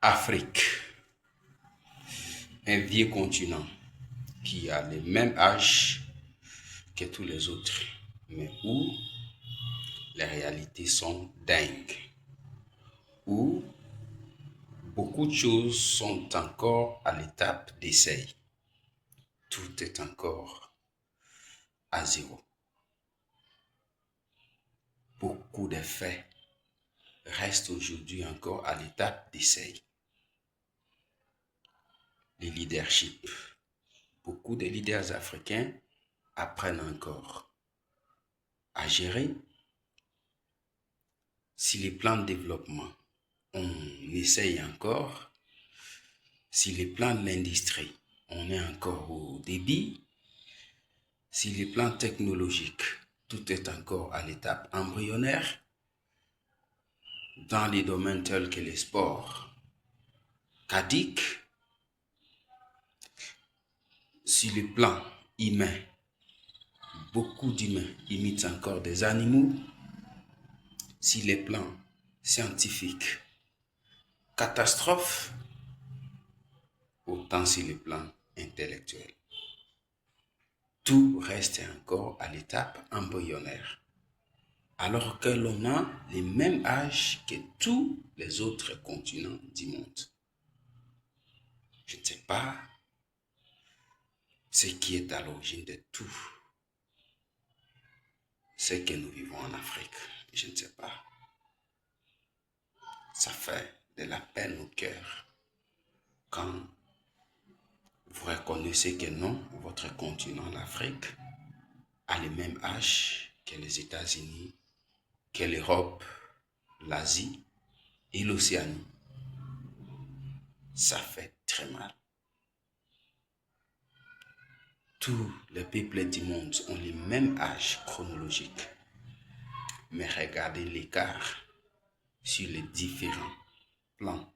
Afrique, un vieux continent qui a le même âge que tous les autres, mais où les réalités sont dingues, où beaucoup de choses sont encore à l'étape d'essai. Tout est encore à zéro. Beaucoup de faits restent aujourd'hui encore à l'étape d'essai. Le leadership. Beaucoup de leaders africains apprennent encore à gérer. Si les plans de développement, on essaye encore. Si les plans de l'industrie, on est encore au début. Si les plans technologiques, tout est encore à l'étape embryonnaire. Dans les domaines tels que les sports, CADIC, sur le plan humain, beaucoup d'humains imitent encore des animaux. Sur les plans scientifiques, catastrophe, autant sur le plan intellectuel. Tout reste encore à l'étape embryonnaire, alors que l'on a le même âge que tous les autres continents du monde. Je ne sais pas ce qui est à l'origine de tout ce que nous vivons en Afrique. Je ne sais pas. Ça fait de la peine au cœur quand vous reconnaissez que non, votre continent, l'Afrique, a le même âge que les États-Unis, que l'Europe, l'Asie et l'Océanie. Ça fait très mal. Tous les peuples du monde ont le même âge chronologique. Mais regardez l'écart sur les différents plans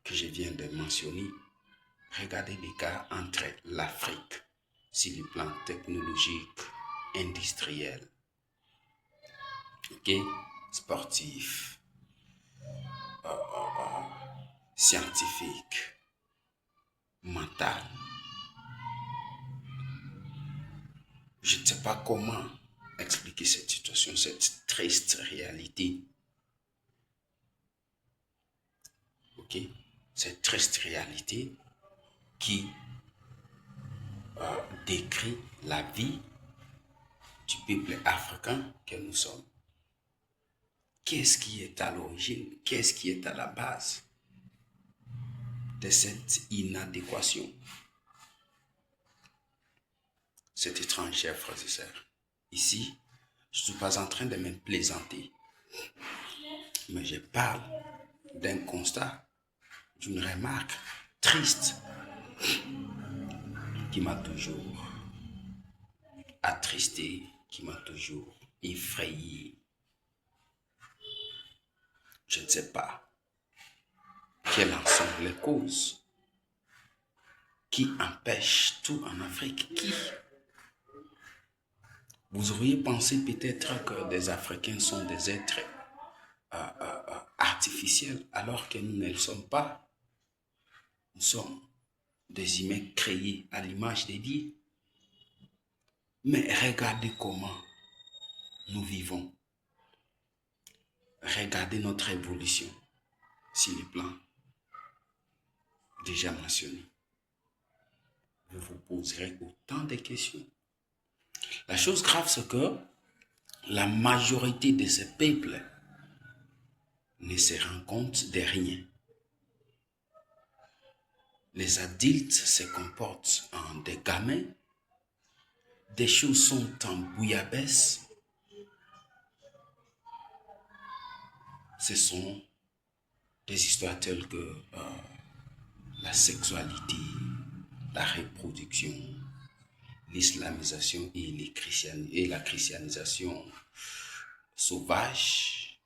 que je viens de mentionner. Regardez l'écart entre l'Afrique sur le plan technologique, industriel, sportif, scientifique, mental. Je ne sais pas comment expliquer cette situation, cette triste réalité. Cette triste réalité qui décrit la vie du peuple africain que nous sommes. Qu'est-ce qui est à l'origine? Qu'est-ce qui est à la base de cette inadéquation? C'est étrange, chers frères et sœurs. Ici, je ne suis pas en train de me plaisanter, mais je parle d'un constat, d'une remarque triste qui m'a toujours attristé, qui m'a toujours effrayé. Je ne sais pas quelles en sont les causes qui empêchent tout en Afrique. Qui? Vous auriez pensé peut-être que des Africains sont des êtres artificiels, alors que nous ne le sommes pas. Nous sommes des humains créés à l'image de Dieu. Mais regardez comment nous vivons. Regardez notre évolution sur les plans déjà mentionnés. Vous vous poserez autant de questions. La chose grave, c'est que la majorité de ces peuples ne se rendent compte de rien. Les adultes se comportent en des gamins. Des choses sont en bouillabaisse. Ce sont des histoires telles que la sexualité, la reproduction, l'islamisation et la christianisation sauvage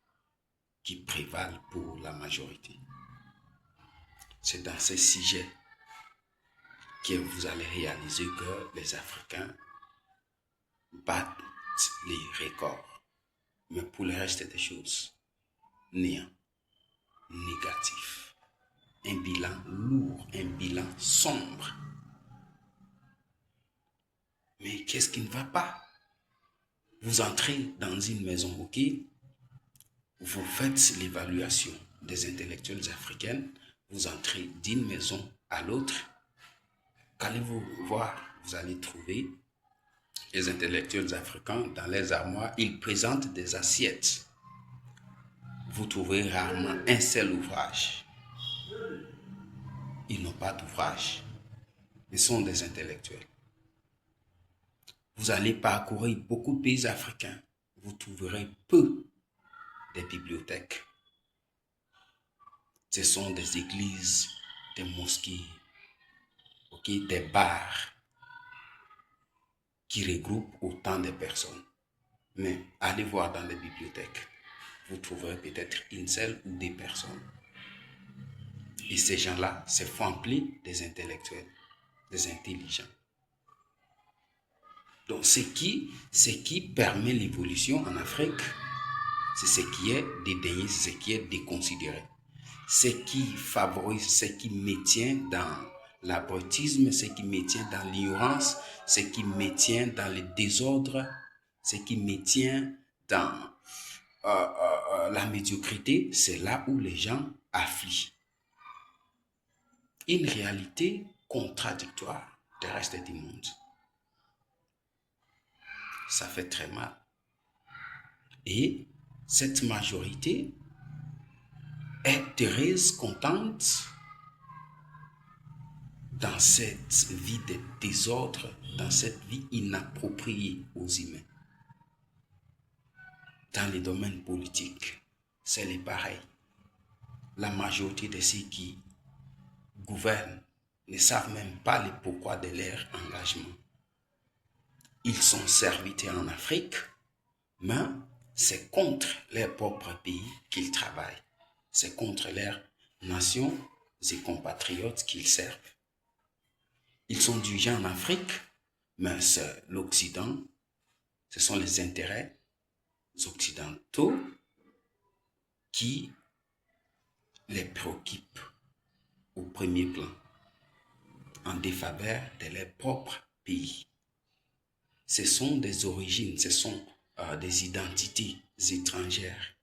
qui prévalent pour la majorité. C'est dans ces sujets que vous allez réaliser que les Africains battent les records. Mais pour le reste des choses, néant, négatif. un bilan lourd, un bilan sombre. Mais qu'est-ce qui ne va pas? Vous entrez dans une maison, ok? Vous faites l'évaluation des intellectuels africains, vous entrez d'une maison à l'autre. Qu'allez-vous voir? Vous allez trouver les intellectuels africains dans les armoires, ils présentent des assiettes. Vous trouverez rarement un seul ouvrage. Ils n'ont pas d'ouvrage. Ils sont des intellectuels. Vous allez parcourir beaucoup de pays africains. Vous trouverez peu de bibliothèques. Ce sont des églises, des mosquées, des bars qui regroupent autant de personnes. Mais allez voir dans les bibliothèques. Vous trouverez peut-être une seule ou deux personnes. Et ces gens-là se font appeler des intellectuels, des intelligents. Donc, ce qui permet l'évolution en Afrique, c'est ce qui est dédaigné, c'est ce qui est déconsidéré. Ce qui favorise, ce qui maintient dans l'abrutisme, ce qui maintient dans l'ignorance, ce qui maintient dans le désordre, ce qui maintient dans la médiocrité, c'est là où les gens affligent. Une réalité contradictoire du reste du monde. Ça fait très mal. Et cette majorité est heureuse, contente dans cette vie de désordre, dans cette vie inappropriée aux humains. Dans les domaines politiques, c'est le pareil. La majorité de ceux qui gouvernent ne savent même pas le pourquoi de leur engagement. Ils sont serviteurs en Afrique, mais c'est contre leur propre pays qu'ils travaillent. C'est contre leurs nations et compatriotes qu'ils servent. Ils sont dirigeants en Afrique, mais c'est l'Occident, ce sont les intérêts occidentaux qui les préoccupent au premier plan, en défaveur de leur propre pays. Ce sont des origines, ce sont des identités étrangères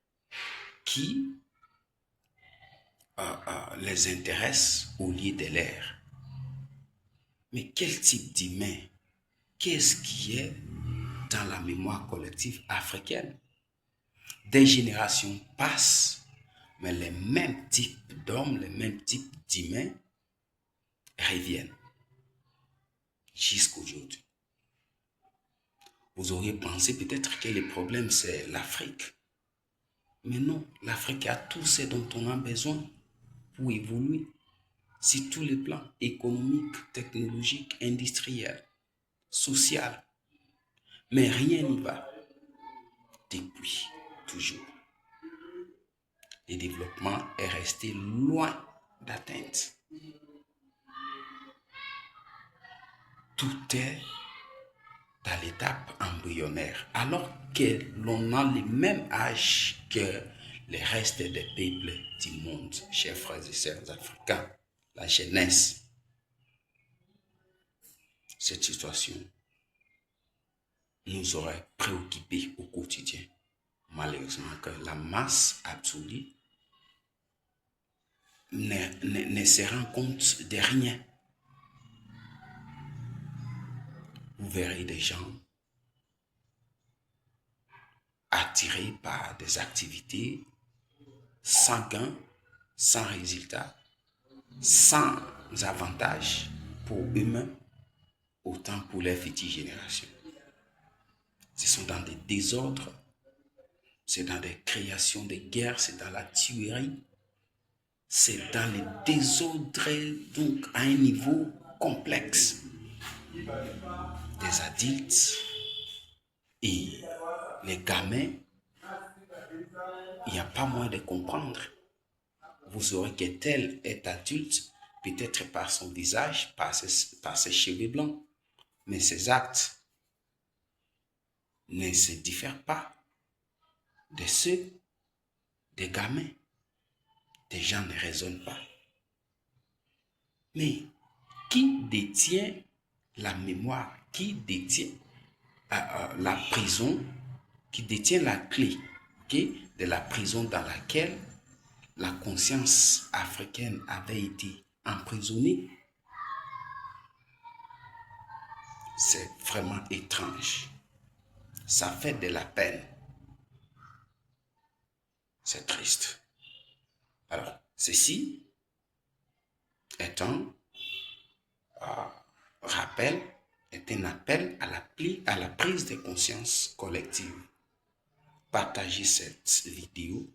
qui les intéressent au lieu de l'air. Mais quel type d'humain? Qu'est-ce qui est dans la mémoire collective africaine? Des générations passent, mais les mêmes types d'hommes, les mêmes types d'humains reviennent jusqu'aujourd'hui. Vous auriez pensé peut-être que le problème c'est l'Afrique. Mais non, l'Afrique a tout ce dont on a besoin pour évoluer sur tous les plans économiques, technologiques, industriels, social. Mais rien n'y va depuis toujours. Le développement est resté loin d'atteinte. Tout est à l'étape embryonnaire, alors que l'on a le même âge que le reste des peuples du monde, chers frères et sœurs africains, la jeunesse. Cette situation nous aurait préoccupés au quotidien. Malheureusement que la masse absolue ne se rend compte de rien. Vous verrez des gens attirés par des activités sans gain, sans résultat, sans avantage pour eux-mêmes, autant pour les futures générations. Ce sont dans des désordres, c'est dans des créations de guerres, c'est dans la tuerie, c'est dans les désordres, donc à un niveau complexe. Des adultes et les gamins, il n'y a pas moyen de comprendre. Vous saurez que tel est adulte, peut-être par son visage, par ses cheveux blancs, mais ses actes ne se diffèrent pas de ceux des gamins. Des gens ne raisonnent pas. Mais qui détient la mémoire, qui détient la prison, qui détient la clé, ok, de la prison dans laquelle la conscience africaine avait été emprisonnée? C'est vraiment étrange. Ça fait de la peine. C'est triste. Alors, ceci est un rappel, est un appel à la prise de conscience collective. Partagez cette vidéo,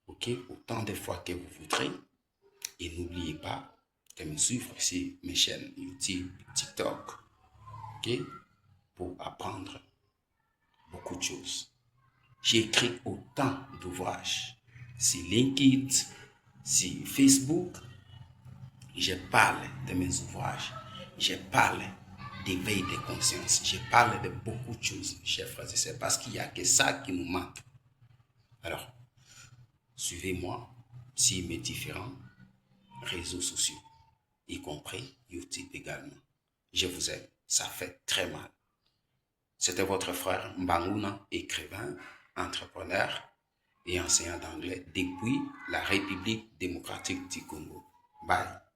ok, autant de fois que vous voudrez. Et n'oubliez pas de me suivre sur mes chaînes YouTube, TikTok, ok, pour apprendre beaucoup de choses. J'ai écrit autant d'ouvrages sur LinkedIn, sur Facebook. Je parle de mes ouvrages. Je parle d'éveil de conscience. Je parle de beaucoup de choses, chers frères et sœurs, parce qu'il n'y a que ça qui nous manque. Alors, suivez-moi sur mes différents réseaux sociaux, y compris YouTube également. Je vous aime. Ça fait très mal. C'était votre frère Mbanguna, écrivain, entrepreneur et enseignant d'anglais depuis la République démocratique du Congo. Bye.